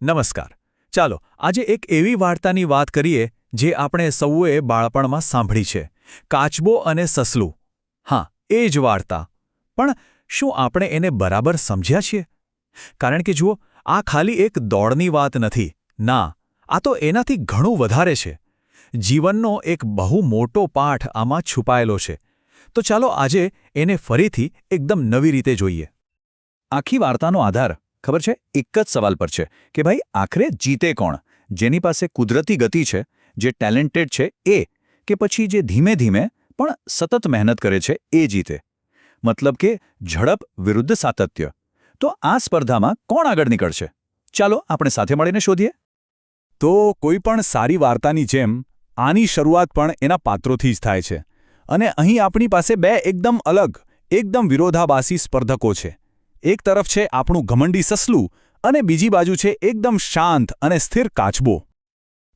નમસ્કાર. ચાલો આજે એક એવી વાર્તાની વાત કરીએ જે આપણે સૌએ બાળપણમાં સાંભળી છે. કાચબો અને સસલું. હા, એ જ વાર્તા. પણ શું આપણે એને બરાબર સમજ્યા છીએ? કારણ કે જુઓ, આ ખાલી એક દોડની વાત નથી. ના, આ તો એનાથી ઘણું વધારે છે. જીવનનો એક બહુ મોટો પાઠ આમાં છુપાયેલો છે. તો ચાલો આજે એને ફરીથી એકદમ નવી રીતે જોઈએ. આખી વાર્તાનો આધાર ખબર છે એક જ સવાલ પર છે કે ભાઈ આખરે જીતે કોણ? જેની પાસે કુદરતી ગતિ છે, જે ટેલેન્ટેડ છે એ, કે પછી જે ધીમે ધીમે પણ સતત મહેનત કરે છે એ જીતે? મતલબ કે ઝડપ વિરુદ્ધ સાતત્ય. તો આ સ્પર્ધામાં કોણ આગળ નીકળશે? ચાલો આપણે સાથે મળીને શોધીએ. તો કોઈ પણ સારી વાર્તાની જેમ આની શરૂઆત પણ એના પાત્રોથી જ થાય છે. અને અહીં આપણી પાસે બે એકદમ અલગ, એકદમ વિરોધાભાસી સ્પર્ધકો છે. એક તરફ છે આપણું ઘમંડી સસલું અને બીજી બાજુ છે એકદમ શાંત અને સ્થિર કાચબો.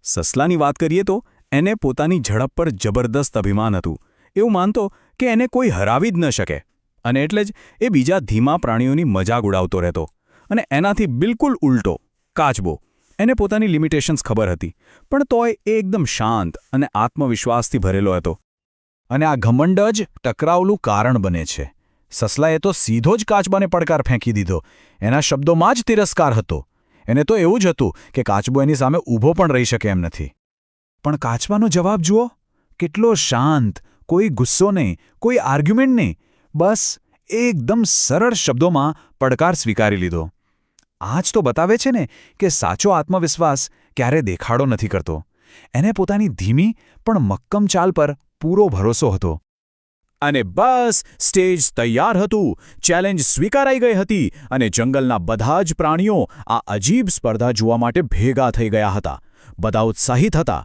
સસલાની વાત કરીએ તો એને પોતાની ઝડપ પર જબરદસ્ત અભિમાન હતું. એવું માનતો કે એને કોઈ હરાવી જ ન શકે. અને એટલે જ એ બીજા ધીમા પ્રાણીઓની મજાક ઉડાવતો રહેતો. અને એનાથી બિલકુલ ઉલટો કાચબો. એને પોતાની લિમિટેશન્સ ખબર હતી, પણ તોય એ એકદમ શાંત અને આત્મવિશ્વાસથી ભરેલો હતો. અને આ ઘમંડ જ ટકરાવનું કારણ બને છે. સસલાએ તો સીધો જ કાચબાને પડકાર ફેંકી દીધો. એના શબ્દોમાં જ તિરસ્કાર હતો. એને તો એવું જ હતું કે કાચબો એની સામે ઊભો પણ રહી શકે એમ નથી. પણ કાચબાનો જવાબ જુઓ, કેટલો શાંત, કોઈ ગુસ્સો નહીં, કોઈ આર્ગ્યુમેન્ટ નહીં, બસ એકદમ સરળ શબ્દોમાં પડકાર સ્વીકારી લીધો. આ જ તો બતાવે છે ને કે સાચો આત્મવિશ્વાસ ક્યારે દેખાડો નથી કરતો. એને પોતાની ધીમી પણ મક્કમ ચાલ પર પૂરો ભરોસો હતો. અને બસ સ્ટેજ તૈયાર હતું, ચેલેન્જ સ્વીકારાઈ ગઈ હતી અને જંગલના બધા જ પ્રાણીઓ આ અજીબ સ્પર્ધા જોવા માટે ભેગા થઈ ગયા હતા. બધા ઉત્સાહિત હતા.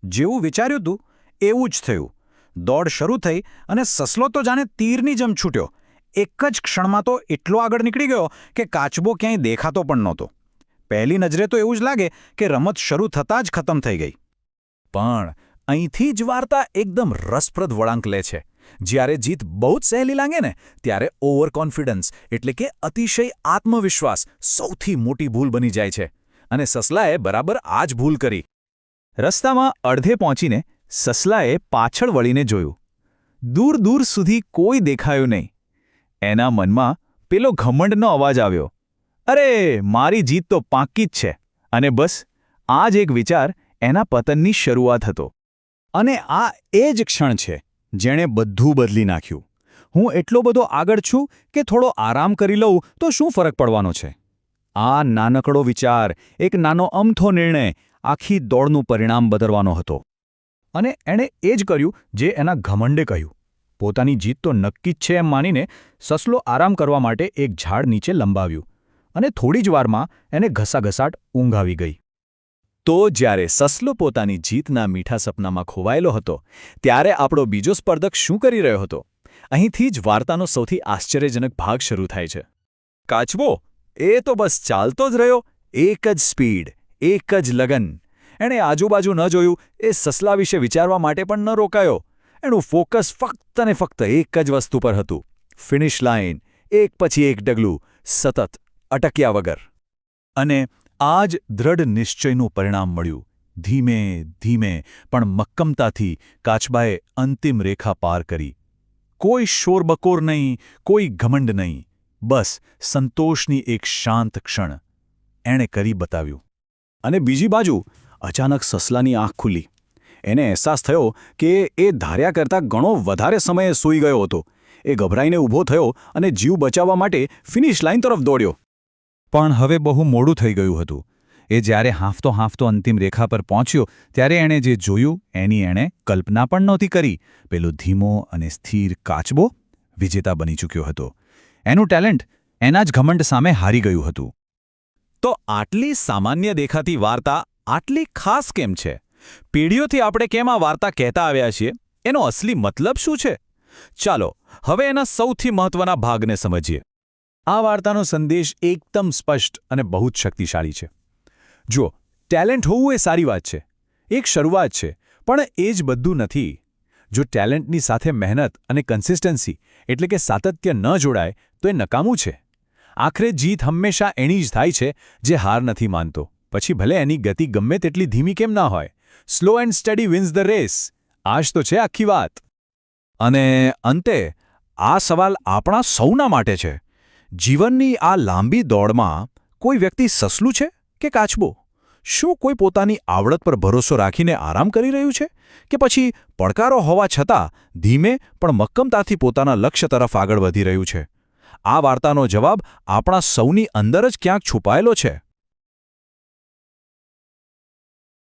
જેવું વિચાર્યું હતું એવું જ થયું. દોડ શરૂ થઈ અને સસલો તો જાણે તીરની જેમ છૂટ્યો. એક જ ક્ષણમાં તો એટલો આગળ નીકળી ગયો કે કાચબો ક્યાંય દેખાતો પણ નહોતો. પહેલી નજરે તો એવું જ લાગે કે રમત શરૂ થતાં જ ખતમ થઈ ગઈ. પણ અહીંથી જ વાર્તા એકદમ રસપ્રદ વળાંક લે છે. જ્યારે જીત બહુ જ સહેલી લાગે ને, ત્યારે ઓવર કોન્ફિડન્સ એટલે કે અતિશય આત્મવિશ્વાસ સૌથી મોટી ભૂલ બની જાય છે. અને સસલાએ બરાબર આ જ ભૂલ કરી. રસ્તામાં અડધે પહોંચીને સસલાએ પાછળ વળીને જોયું. દૂર દૂર સુધી કોઈ દેખાયું નહીં. એના મનમાં પેલો ઘમંડનો અવાજ આવ્યો, અરે મારી જીત તો પાક્કી જ છે. અને બસ આ જ એક વિચાર એના પતનની શરૂઆત હતો. અને આ એ જ ક્ષણ છે જેણે બધું બદલી નાખ્યું. હું એટલો બધો આગળ છું કે થોડો આરામ કરી લઉં તો શું ફરક પડવાનો છે? આ નાનકડો વિચાર, એક નાનો અમથો નિર્ણય આખી દોડનું પરિણામ બદલવાનો હતો. અને એણે એ જ કર્યું જે એના ઘમંડે કહ્યું. પોતાની જીત તો નક્કી જ છે એમ માનીને સસલો આરામ કરવા માટે એક ઝાડ નીચે લંબાવ્યું. અને થોડી જ વારમાં એને ઘસાઘસાટ ઊંઘ આવી ગઈ. તો જ્યારે સસલો પોતાની જીતના મીઠા સપનામાં ખોવાયેલો હતો, ત્યારે આપણો બીજો સ્પર્ધક શું કરી રહ્યો હતો? અહીંથી જ વાર્તાનો સૌથી આશ્ચર્યજનક ભાગ શરૂ થાય છે. કાચબો, એ તો બસ ચાલતો જ રહ્યો. એક જ સ્પીડ, એક જ લગન. એણે આજુબાજુ ન જોયું, એ સસલા વિશે વિચારવા માટે પણ ન રોકાયો. એનું ફોકસ ફક્ત ને ફક્ત એક જ વસ્તુ પર હતું, ફિનિશ લાઇન. એક પછી એક ડગલું, સતત, અટક્યા વગર. અને આ જ દ્રઢ નિશ્ચયનું પરિણામ મળ્યું. ધીમે ધીમે પણ મક્કમતાથી કાચબાએ અંતિમ રેખા પાર કરી. કોઈ શોરબકોર નહીં, કોઈ ઘમંડ નહીં, બસ સંતોષની એક શાંત ક્ષણ. એણે કરી બતાવ્યું. અને બીજી બાજુ અચાનક સસલાની આંખ ખુલી. એને અહેસાસ થયો કે એ ધાર્યા કરતાં ઘણો વધારે સમયે સૂઈ ગયો હતો. એ ગભરાઈને ઊભો થયો અને જીવ બચાવવા માટે ફિનિશ લાઇન તરફ દોડ્યો. પણ હવે બહુ મોડું થઈ ગયું હતું. એ જ્યારે હાંફતો હાંફતો અંતિમ રેખા પર પહોંચ્યો, ત્યારે એણે જે જોયું એની એણે કલ્પના પણ નહોતી કરી. પેલો ધીમો અને સ્થિર કાચબો વિજેતા બની ચૂક્યો હતો. એનું ટેલેન્ટ એના જ ઘમંડ સામે હારી ગયું હતું. તો આટલી સામાન્ય દેખાતી વાર્તા આટલી ખાસ કેમ છે? પેઢીઓથી આપણે કેમ આ વાર્તા કહેતા આવ્યા છીએ? એનો અસલી મતલબ શું છે? ચાલો હવે એના સૌથી મહત્વના ભાગને સમજીએ. આ વાર્તાનો સંદેશ એકદમ સ્પષ્ટ અને બહુ જ શક્તિશાળી છે. જુઓ, ટેલેન્ટ હોવું એ સારી વાત છે, એક શરૂઆત છે, પણ એ જ બધું નથી. જો ટેલેન્ટની સાથે મહેનત અને કન્સિસ્ટન્સી એટલે કે સાતત્ય ન જોડાય તો એ નકામું છે. આખરે જીત હંમેશા એની જ થાય છે જે હાર નથી માનતો, પછી ભલે એની ગતિ ગમે તેટલી ધીમી કેમ ના હોય. Slow and steady wins the race. આ જ તો છે આખી વાત. અને અંતે આ સવાલ આપણા સૌના માટે છે. જીવનની આ લાંબી દોડમાં કોઈ વ્યક્તિ સસલું છે કે કાચબો? શું કોઈ પોતાની આવડત પર ભરોસો રાખીને આરામ કરી રહ્યું છે, કે પછી પડકારો હોવા છતાં ધીમે પણ મક્કમતાથી પોતાના લક્ષ્ય તરફ આગળ વધી રહ્યું છે? આ વાર્તાનો જવાબ આપણા સૌની અંદર જ ક્યાંક છુપાયેલો છે.